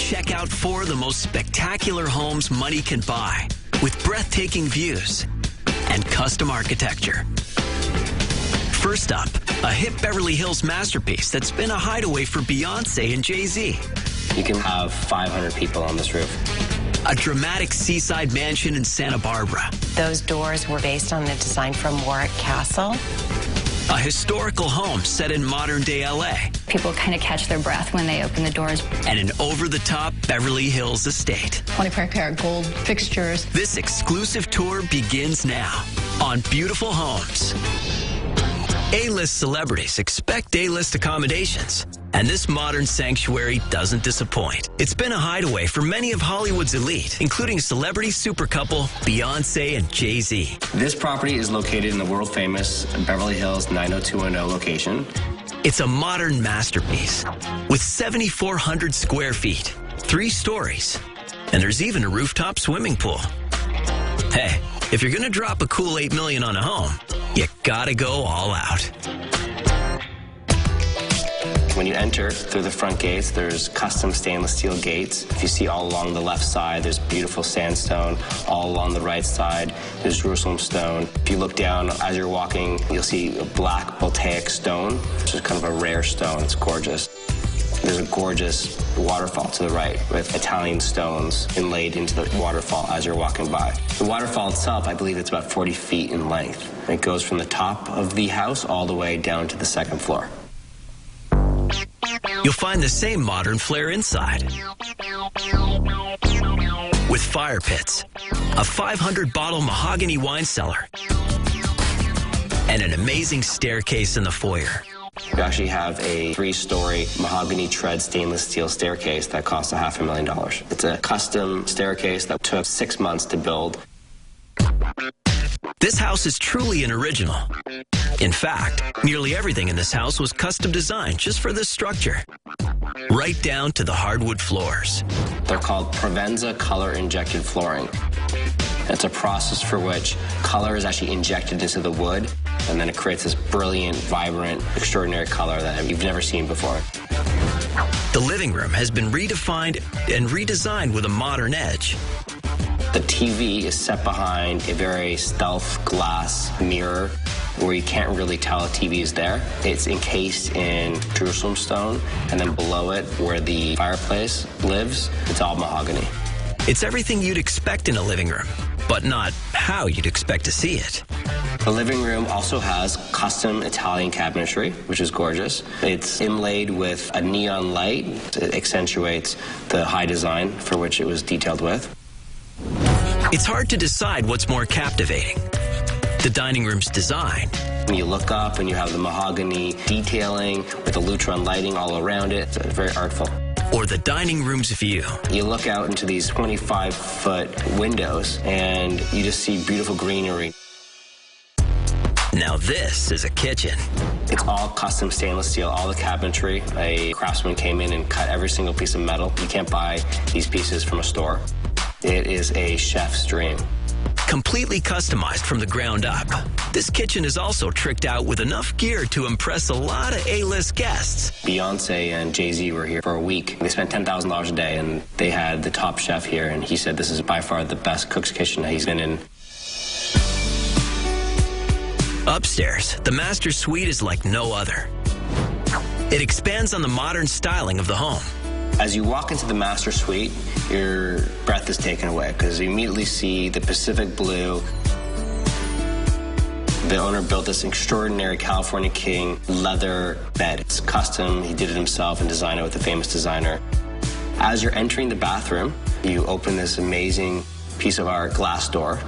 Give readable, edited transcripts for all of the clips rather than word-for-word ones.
check out 4 of the most spectacular homes money can buy, with breathtaking views and custom architecture. First up, a hip Beverly Hills masterpiece that's been a hideaway for Beyonce and Jay-Z. You can have 500 people on this roof. A dramatic seaside mansion in Santa Barbara. Those doors were based on the design from Warwick Castle. A historical home set in modern-day LA. People kind of catch their breath when they open the doors. And an over-the-top Beverly Hills estate. 24-karat gold fixtures. This exclusive tour begins now on Beautiful Homes. A-list celebrities expect A-list accommodations, and this modern sanctuary doesn't disappoint. It's been a hideaway for many of Hollywood's elite, including celebrity super couple Beyonce and Jay-Z. This property is located in the world-famous Beverly Hills 90210 location. It's a modern masterpiece with 7,400 square feet, 3 stories, and there's even a rooftop swimming pool. Hey, if you're gonna drop a cool $8 million on a home, you gotta go all out. When you enter through the front gates, there's custom stainless steel gates. If you see all along the left side, there's beautiful sandstone. All along the right side, there's Jerusalem stone. If you look down as you're walking, you'll see a black voltaic stone, which is kind of a rare stone. It's gorgeous. There's a gorgeous waterfall to the right with Italian stones inlaid into the waterfall as you're walking by. The waterfall itself, I believe it's about 40 feet in length. It goes from the top of the house all the way down to the second floor. You'll find the same modern flair inside. With fire pits, a 500-bottle mahogany wine cellar, and an amazing staircase in the foyer. We actually have a 3-story mahogany tread stainless steel staircase that costs $500,000. It's a custom staircase that took 6 months to build. This house is truly an original. In fact, nearly everything in this house was custom designed just for this structure, right down to the hardwood floors. They're called Provenza color-injected flooring. It's a process for which color is actually injected into the wood, and then it creates this brilliant, vibrant, extraordinary color that you've never seen before. The living room has been redefined and redesigned with a modern edge. The TV is set behind a very stealth glass mirror where you can't really tell a TV is there. It's encased in Jerusalem stone, and then below it, where the fireplace lives, it's all mahogany. It's everything you'd expect in a living room, but not how you'd expect to see it. The living room also has custom Italian cabinetry, which is gorgeous. It's inlaid with a neon light. It accentuates the high design for which it was detailed with. It's hard to decide what's more captivating. The dining room's design. When you look up and you have the mahogany detailing with the lutron lighting all around it, it's very artful. Or the dining room's view. You look out into these 25-foot windows and you just see beautiful greenery. Now this is a kitchen. It's all custom stainless steel, all the cabinetry. A craftsman came in and cut every single piece of metal. You can't buy these pieces from a store. It is a chef's dream. Completely customized from the ground up. This kitchen is also tricked out with enough gear to impress a lot of A-list guests. Beyonce and Jay-Z were here for a week. They spent $10,000 a day, and they had the top chef here, and he said this is by far the best cook's kitchen that he's been in. Upstairs, the master suite is like no other. It expands on the modern styling of the home. As you walk into the master suite, your breath is taken away because you immediately see the Pacific blue. The owner built this extraordinary California King leather bed. It's custom. He did it himself and designed it with a famous designer. As you're entering the bathroom, you open this amazing piece of art glass door,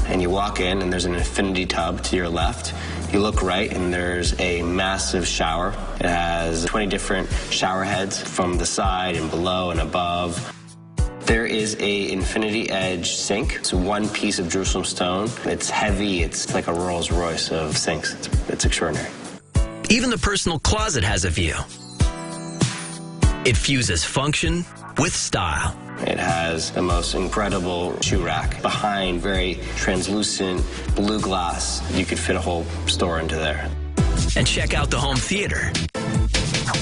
and you walk in, and there's an infinity tub to your left. You look right, and there's a massive shower. It has 20 different shower heads from the side and below and above. There is a infinity edge sink. It's one piece of Jerusalem stone. It's heavy. It's like a Rolls Royce of sinks. It's extraordinary. Even the personal closet has a view. It fuses function with style. It has the most incredible shoe rack. Behind, very translucent blue glass. You could fit a whole store into there. And check out the home theater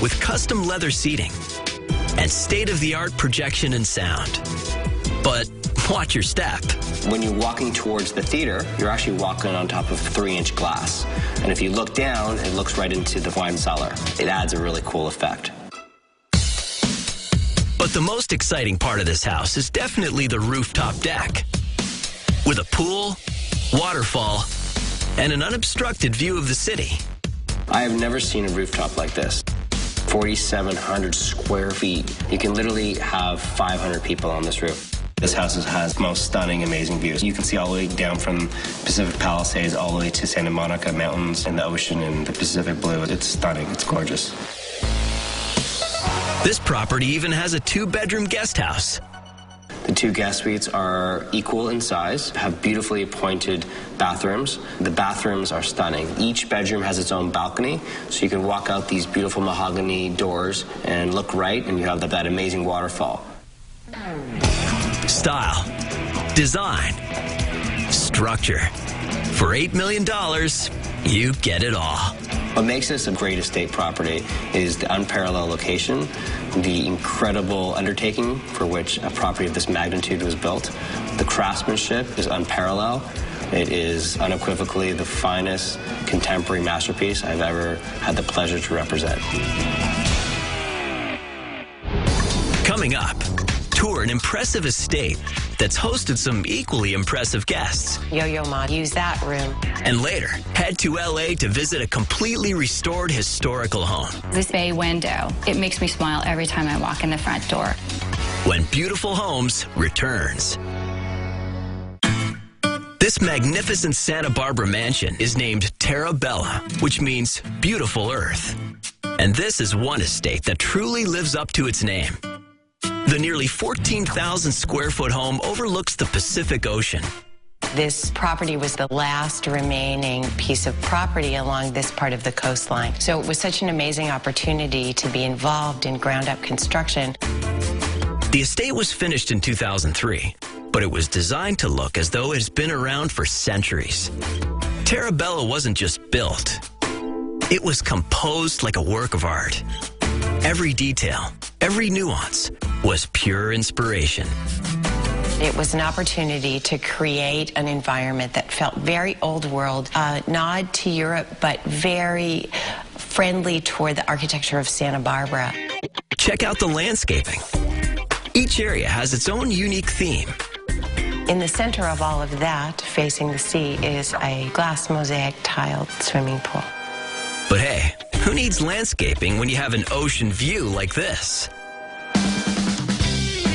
with custom leather seating, and state-of-the-art projection and sound. But watch your step. When you're walking towards the theater, you're actually walking on top of 3-inch glass. And if you look down, it looks right into the wine cellar. It adds a really cool effect. But the most exciting part of this house is definitely the rooftop deck. With a pool, waterfall, and an unobstructed view of the city. I have never seen a rooftop like this. 4,700 square feet. You can literally have 500 people on this roof. This house has the most stunning, amazing views. You can see all the way down from Pacific Palisades all the way to Santa Monica Mountains and the ocean and the Pacific Blue. It's stunning. It's gorgeous. This property even has a 2-bedroom guest house. The 2 guest suites are equal in size, have beautifully appointed bathrooms. The bathrooms are stunning. Each bedroom has its own balcony, so you can walk out these beautiful mahogany doors and look right, and you have that amazing waterfall. Style, design, structure. For $8 million, you get it all. What makes this a great estate property is the unparalleled location, the incredible undertaking for which a property of this magnitude was built. The craftsmanship is unparalleled. It is unequivocally the finest contemporary masterpiece I've ever had the pleasure to represent. Coming up, tour an impressive estate that's hosted some equally impressive guests. Yo-Yo Ma, use that room. And later, head to LA to visit a completely restored historical home. This bay window, it makes me smile every time I walk in the front door. When Beautiful Homes returns. This magnificent Santa Barbara mansion is named Terra Bella, which means beautiful earth. And this is one estate that truly lives up to its name. The nearly 14,000 square foot home overlooks the Pacific Ocean. This property was the last remaining piece of property along this part of the coastline. So it was such an amazing opportunity to be involved in ground-up construction. The estate was finished in 2003, but it was designed to look as though it has been around for centuries. Terra Bella wasn't just built. It was composed like a work of art. Every detail, every nuance was pure inspiration. It was an opportunity to create an environment that felt very old world, a nod to Europe, but very friendly toward the architecture of Santa Barbara. Check out the landscaping. Each area has its own unique theme. In the center of all of that, facing the sea, is a glass mosaic tiled swimming pool. But hey, who needs landscaping when you have an ocean view like this?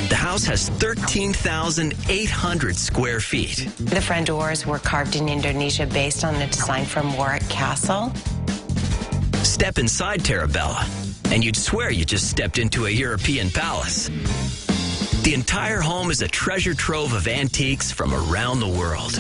The house has 13,800 square feet. The front doors were carved in Indonesia based on the design from Warwick Castle. Step inside Terra Bella, and you'd swear you just stepped into a European palace. The entire home is a treasure trove of antiques from around the world.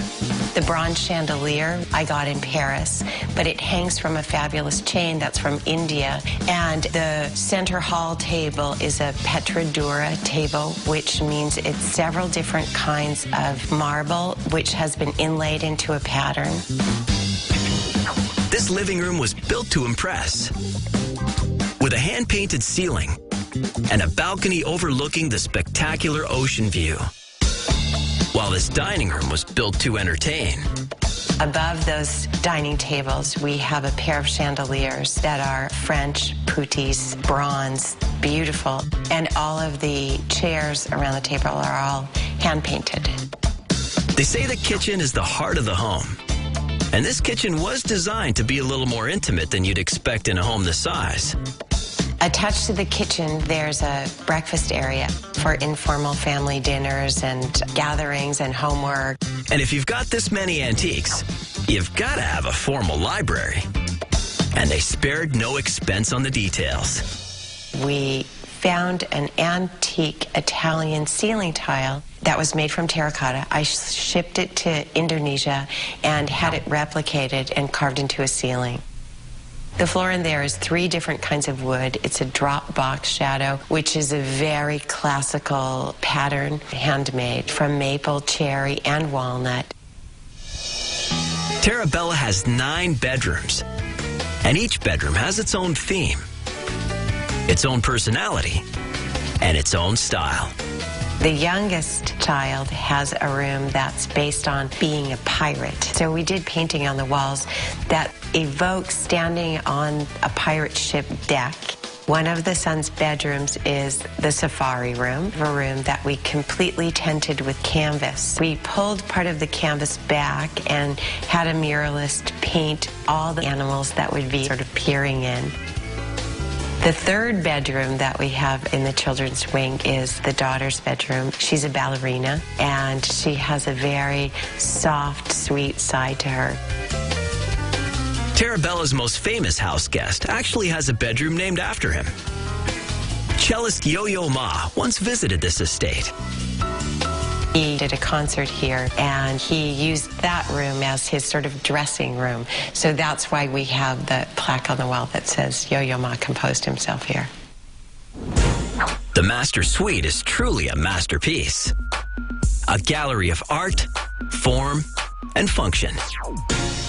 The bronze chandelier I got in Paris, but it hangs from a fabulous chain that's from India. And the center hall table is a Petrodura table, which means it's several different kinds of marble, which has been inlaid into a pattern. This living room was built to impress. With a hand-painted ceiling and a balcony overlooking the spectacular ocean view. While this dining room was built to entertain. Above those dining tables, we have a pair of chandeliers that are French, Putis, bronze, beautiful. And all of the chairs around the table are all hand-painted. They say the kitchen is the heart of the home. And this kitchen was designed to be a little more intimate than you'd expect in a home this size. Attached to the kitchen, there's a breakfast area for informal family dinners and gatherings and homework. And if you've got this many antiques, you've got to have a formal library. And they spared no expense on the details. We found an antique Italian ceiling tile that was made from terracotta. I shipped it to Indonesia and had it replicated and carved into a ceiling. The floor in there is 3 different kinds of wood. It's a drop box shadow, which is a very classical pattern, handmade from maple, cherry, and walnut. Terra Bella has 9 bedrooms, and each bedroom has its own theme, its own personality, and its own style. The youngest child has a room that's based on being a pirate. So we did painting on the walls that evokes standing on a pirate ship deck. One of the son's bedrooms is the safari room, a room that we completely tinted with canvas. We pulled part of the canvas back and had a muralist paint all the animals that would be sort of peering in. The third bedroom that we have in the children's wing is the daughter's bedroom. She's a ballerina, and she has a very soft, sweet side to her. Tarabella's most famous house guest actually has a bedroom named after him. Cellist Yo-Yo Ma once visited this estate. He did a concert here, and he used that room as his sort of dressing room. So that's why we have the plaque on the wall that says Yo-Yo Ma composed himself here. The Master Suite is truly a masterpiece. A gallery of art, form, and function.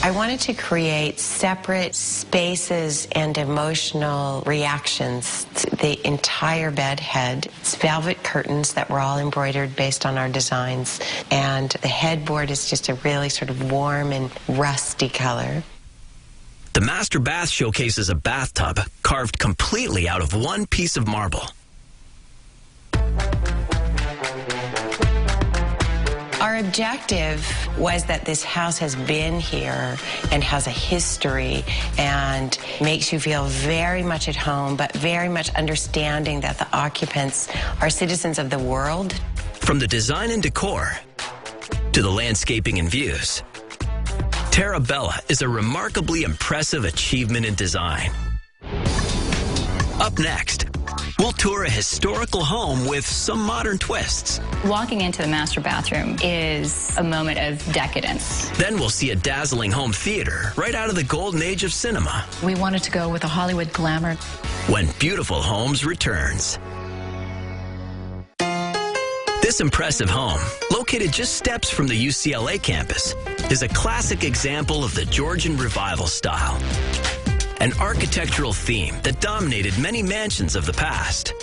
I wanted to create separate spaces and emotional reactions. The entire bed had velvet curtains that were all embroidered based on our designs, and the headboard is just a really sort of warm and rusty color. The master bath showcases a bathtub carved completely out of one piece of marble. Our objective was that this house has been here and has a history and makes you feel very much at home, but very much understanding that the occupants are citizens of the world. From the design and decor to the landscaping and views, Tarabella is a remarkably impressive achievement in design. Up next, we'll tour a historical home with some modern twists. Walking into the master bathroom is a moment of decadence. Then we'll see a dazzling home theater right out of the golden age of cinema. We wanted to go with a Hollywood glamour. When Beautiful Homes returns. This impressive home, located just steps from the UCLA campus, is a classic example of the Georgian revival style. An architectural theme that dominated many mansions of the past.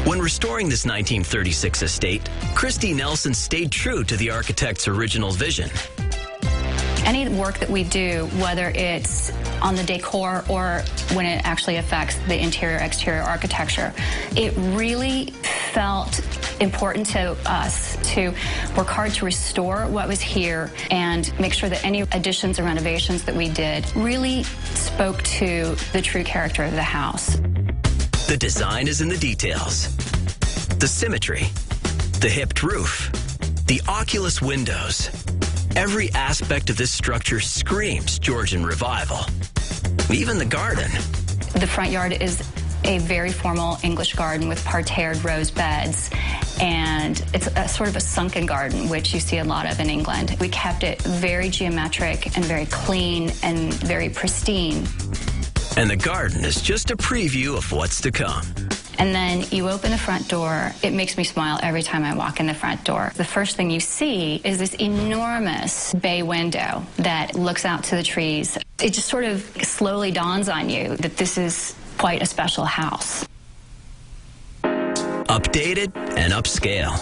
When restoring this 1936 estate, Christy Nelson stayed true to the architect's original vision. Any work that we do, whether it's on the decor or when it actually affects the interior-exterior architecture, it really felt important to us to work hard to restore what was here and make sure that any additions or renovations that we did really spoke to the true character of the house. The design is in the details. The symmetry, the hipped roof, the oculus windows. Every aspect of this structure screams Georgian revival. Even the garden. The front yard is a very formal English garden with parterred rose beds, and it's a sort of a sunken garden, which you see a lot of in England. We kept it very geometric and very clean and very pristine. And the garden is just a preview of what's to come. And then you open the front door. It makes me smile every time I walk in the front door. The first thing you see is this enormous bay window that looks out to the trees. It just sort of slowly dawns on you that this is quite a special house. Updated and upscale.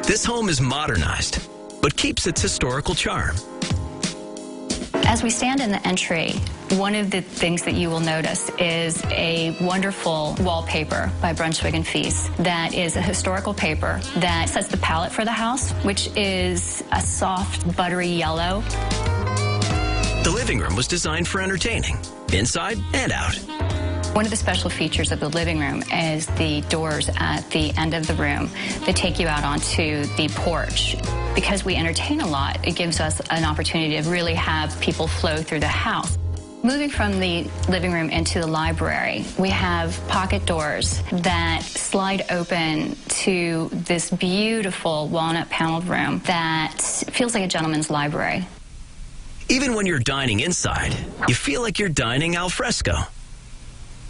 This home is modernized, but keeps its historical charm. As we stand in the entry, one of the things that you will notice is a wonderful wallpaper by Brunswick and Feast that is a historical paper that sets the palette for the house, which is a soft, buttery yellow. The living room was designed for entertaining, inside and out. One of the special features of the living room is the doors at the end of the room that take you out onto the porch. Because we entertain a lot, it gives us an opportunity to really have people flow through the house. Moving from the living room into the library, we have pocket doors that slide open to this beautiful walnut paneled room that feels like a gentleman's library. Even when you're dining inside, you feel like you're dining al fresco.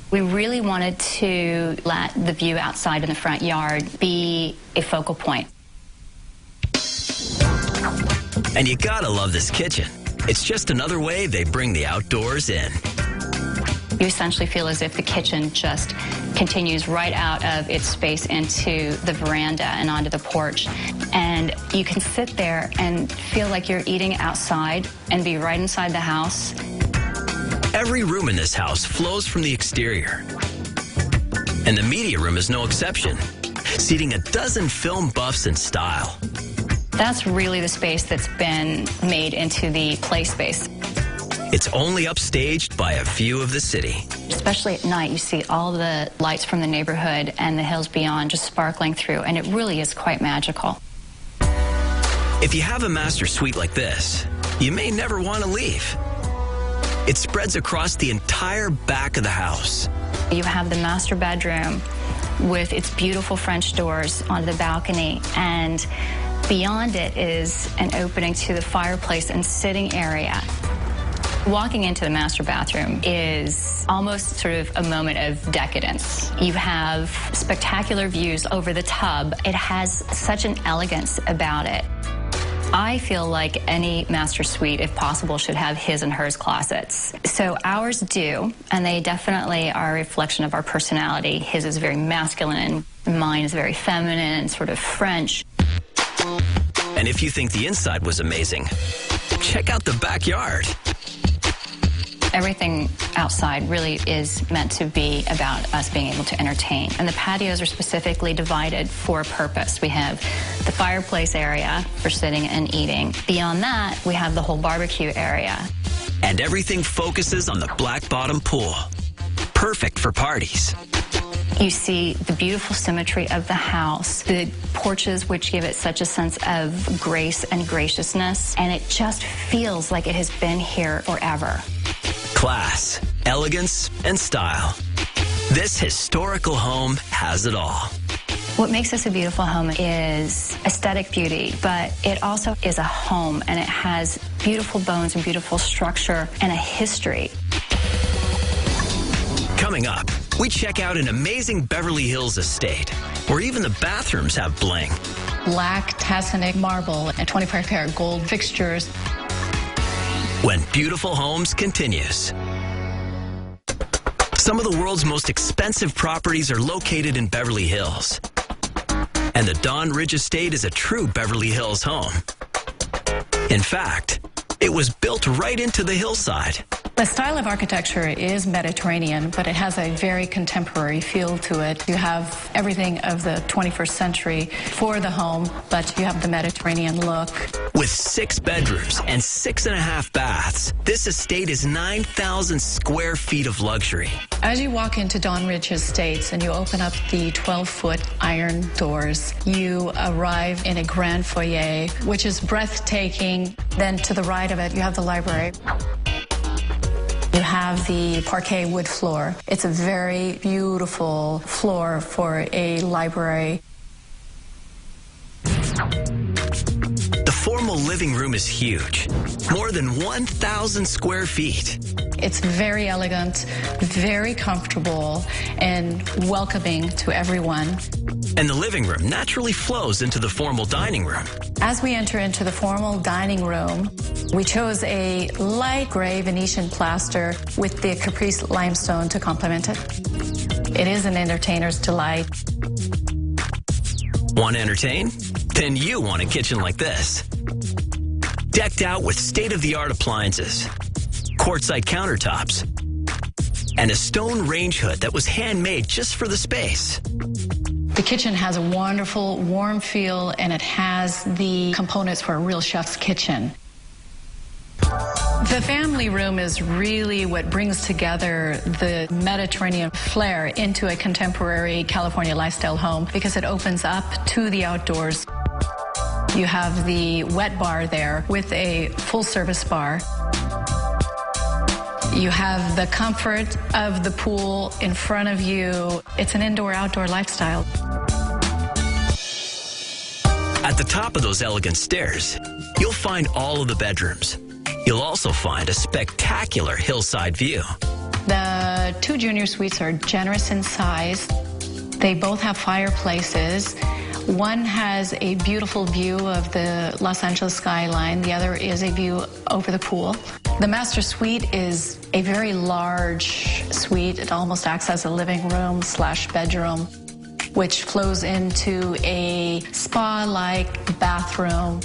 We really wanted to let the view outside in the front yard be a focal point. And you gotta love this kitchen. It's just another way they bring the outdoors in. You essentially feel as if the kitchen just continues right out of its space into the veranda and onto the porch. And you can sit there and feel like you're eating outside and be right inside the house. Every room in this house flows from the exterior. And the media room is no exception, seating a dozen film buffs in style. That's really the space that's been made into the play space. It's only upstaged by a view of the city. Especially at night, you see all the lights from the neighborhood and the hills beyond just sparkling through, and it really is quite magical. If you have a master suite like this, you may never want to leave. It spreads across the entire back of the house. You have the master bedroom with its beautiful French doors onto the balcony, and beyond it is an opening to the fireplace and sitting area. Walking into the master bathroom is almost sort of a moment of decadence. You have spectacular views over the tub. It has such an elegance about it. I feel like any master suite, if possible, should have his and hers closets. So ours do, and they definitely are a reflection of our personality. His is very masculine, mine is very feminine, sort of French. And if you think the inside was amazing, check out the backyard. Everything outside really is meant to be about us being able to entertain. And the patios are specifically divided for a purpose. We have the fireplace area for sitting and eating. Beyond that, we have the whole barbecue area. And everything focuses on the black bottom pool. Perfect for parties. You see the beautiful symmetry of the house, the porches which give it such a sense of grace and graciousness, and it just feels like it has been here forever. Class, elegance, and style. This historical home has it all. What makes this a beautiful home is aesthetic beauty, but it also is a home, and it has beautiful bones and beautiful structure and a history. Coming up, we check out an amazing Beverly Hills estate, where even the bathrooms have bling. Black Tassanic marble and 25-karat gold fixtures. When Beautiful Homes continues. Some of the world's most expensive properties are located in Beverly Hills. And the Don Ridge Estate is a true Beverly Hills home. In fact, it was built right into the hillside. The style of architecture is Mediterranean, but it has a very contemporary feel to it. You have everything of the 21st century for the home, but you have the Mediterranean look. With 6 bedrooms and 6.5 baths, this estate is 9,000 square feet of luxury. As you walk into Don Ridge Estates and you open up the 12-foot iron doors, you arrive in a grand foyer, which is breathtaking. Then to the right of it, you have the library. You have the parquet wood floor. It's a very beautiful floor for a library. The formal living room is huge, more than 1,000 square feet. It's very elegant, very comfortable, and welcoming to everyone. And the living room naturally flows into the formal dining room. As we enter into the formal dining room, we chose a light gray Venetian plaster with the Caprice limestone to complement it. It is an entertainer's delight. Want to entertain? Then you want a kitchen like this. Decked out with state-of-the-art appliances, quartzite countertops, and a stone range hood that was handmade just for the space. The kitchen has a wonderful, warm feel, and it has the components for a real chef's kitchen. The family room is really what brings together the Mediterranean flair into a contemporary California lifestyle home because it opens up to the outdoors. You have the wet bar there with a full-service bar. You have the comfort of the pool in front of you. It's an indoor-outdoor lifestyle. At the top of those elegant stairs, you'll find all of the bedrooms. You'll also find a spectacular hillside view. The 2 junior suites are generous in size. They both have fireplaces. One has a beautiful view of the Los Angeles skyline. The other is a view over the pool. The master suite is a very large suite. It almost acts as a living room / bedroom, which flows into a spa-like bathroom.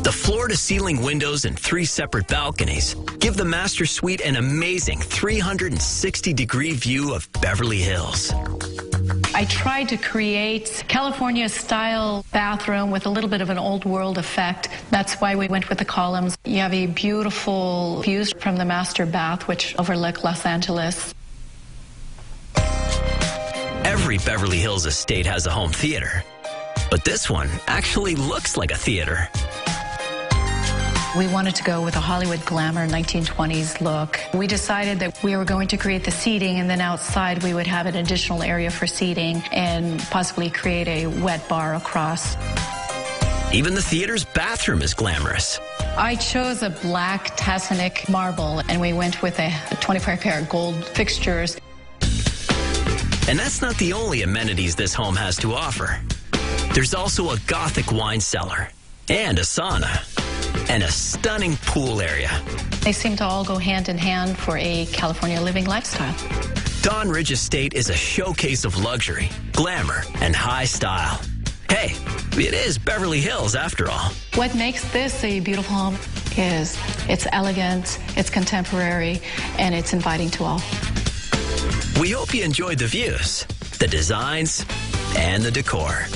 The floor-to-ceiling windows and 3 separate balconies give the master suite an amazing 360-degree view of Beverly Hills. I tried to create California-style bathroom with a little bit of an old world effect. That's why we went with the columns. You have a beautiful views from the master bath, which overlook Los Angeles. Every Beverly Hills estate has a home theater, but this one actually looks like a theater. We wanted to go with a Hollywood glamour 1920s look. We decided that we were going to create the seating, and then outside we would have an additional area for seating and possibly create a wet bar across. Even the theater's bathroom is glamorous. I chose a black Tassanic marble, and we went with a 24-karat gold fixtures. And that's not the only amenities this home has to offer. There's also a Gothic wine cellar and a sauna and a stunning pool area. They seem to all go hand in hand for a California living lifestyle. Don Ridge Estate is a showcase of luxury, glamour, and high style. Hey, it is Beverly Hills after all. What makes this a beautiful home is it's elegant, it's contemporary, and it's inviting to all. We hope you enjoyed the views, the designs, and the decor.